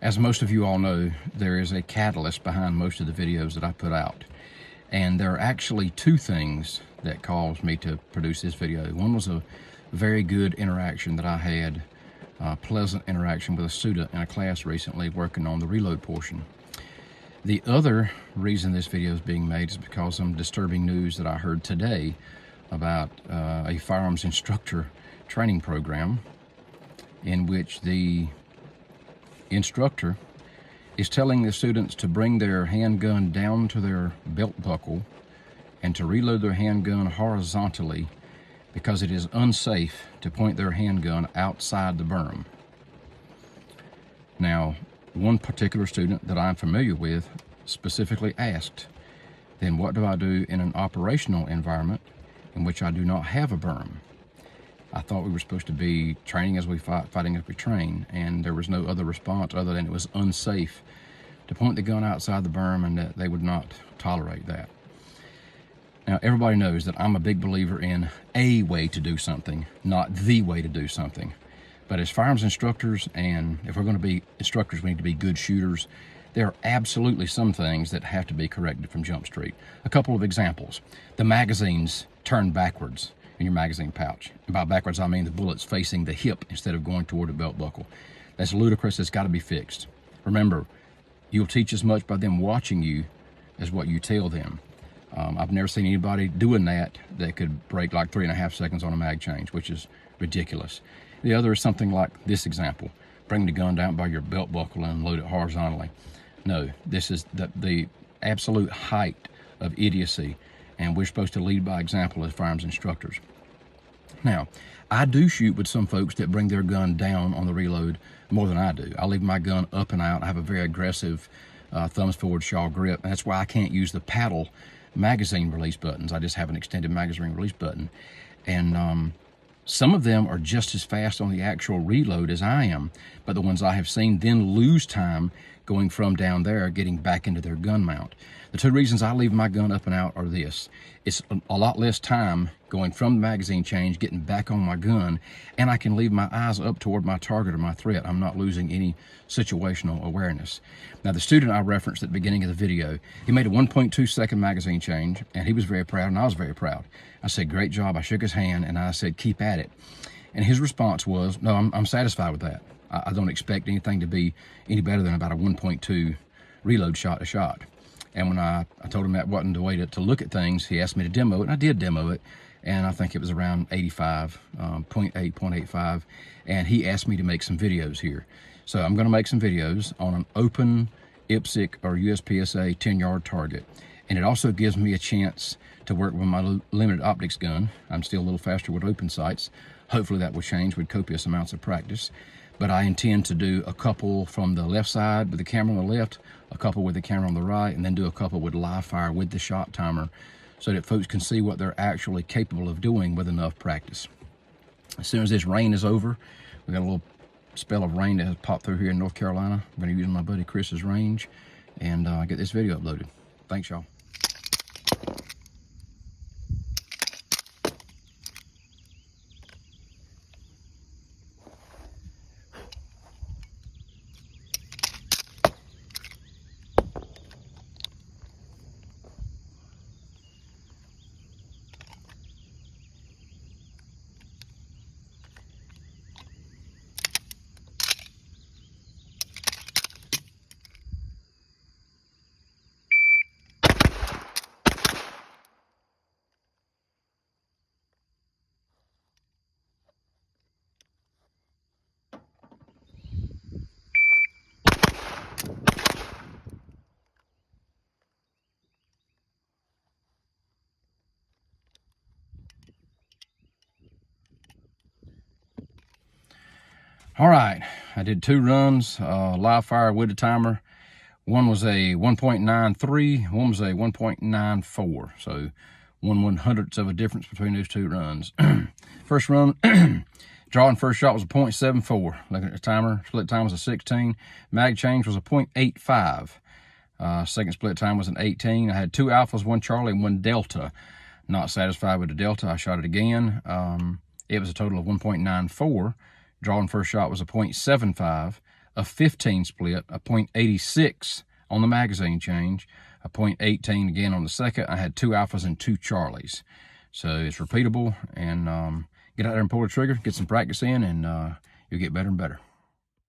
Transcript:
As most of you all know, there is a catalyst behind most of the videos that I put out. And there are actually two things that caused me to produce this video. One was a very good interaction that I had, a pleasant interaction with a student in a class recently working on the reload portion. The other reason this video is being made is because some disturbing news that I heard today about a firearms instructor training program in which the instructor is telling the students to bring their handgun down to their belt buckle and to reload their handgun horizontally because it is unsafe to point their handgun outside the berm. Now, one particular student that I'm familiar with specifically asked, then what do I do in an operational environment in which I do not have a berm? I thought we were supposed to be training as we fight, fighting as we train, and there was no other response other than it was unsafe to point the gun outside the berm and that they would not tolerate that. Now, everybody knows that I'm a big believer in a way to do something, not the way to do something. But as firearms instructors, and if we're going to be instructors, we need to be good shooters. There are absolutely some things that have to be corrected from Jump Street. A couple of examples. The magazines turn backwards in your magazine pouch. And by backwards, I mean the bullet's facing the hip instead of going toward the belt buckle. That's ludicrous. It's got to be fixed. Remember, you'll teach as much by them watching you as what you tell them. I've never seen anybody doing that could break like 3.5 seconds on a mag change, which is ridiculous. The other is something like this example. Bring the gun down by your belt buckle and load it horizontally. No, this is the absolute height of idiocy, and we're supposed to lead by example as firearms instructors. Now, I do shoot with some folks that bring their gun down on the reload more than I do. I leave my gun up and out. I have a very aggressive thumbs forward shaw grip, and that's why I can't use the paddle magazine release buttons. I just have an extended magazine release button. And some of them are just as fast on the actual reload as I am, but the ones I have seen then lose time going from down there, getting back into their gun mount. The two reasons I leave my gun up and out are this. It's a lot less time going from the magazine change, getting back on my gun, and I can leave my eyes up toward my target or my threat. I'm not losing any situational awareness. Now, the student I referenced at the beginning of the video, he made a 1.2 second magazine change, and he was very proud, and I was very proud. I said, great job. I shook his hand, and I said, keep at it. And his response was, no, I'm satisfied with that. I don't expect anything to be any better than about a 1.2 reload shot to shot. And when I told him that wasn't the way to look at things, he asked me to demo it, and I did demo it, and I think it was around 85, 0.8, and he asked me to make some videos here. So I'm going to make some videos on an open IPSC or USPSA 10-yard target, and it also gives me a chance to work with my limited optics gun. I'm still a little faster with open sights. Hopefully that will change with copious amounts of practice. But I intend to do a couple from the left side with the camera on the left, a couple with the camera on the right, and then do a couple with live fire with the shot timer so that folks can see what they're actually capable of doing with enough practice. As soon as this rain is over, we got a little spell of rain that has popped through here in North Carolina. I'm going to use my buddy Chris's range and get this video uploaded. Thanks, y'all. All right, I did 2 runs, live fire with the timer. One was a 1.93, one was a 1.94. So 1/100th of a difference between those 2 runs. First run, drawing first shot was a 0.74. Looking at the timer, split time was a 16. Mag change was a 0.85. Second split time was an 18. I had 2 alphas, 1 Charlie, and 1 Delta. Not satisfied with the Delta, I shot it again. It was a total of 1.94. Drawing first shot was a 0.75. a 15 split, a .86 on the magazine change, a .18 again on the second. I had 2 alphas and 2 Charlies. So it's repeatable, and get out there and pull the trigger, get some practice in, and you'll get better and better.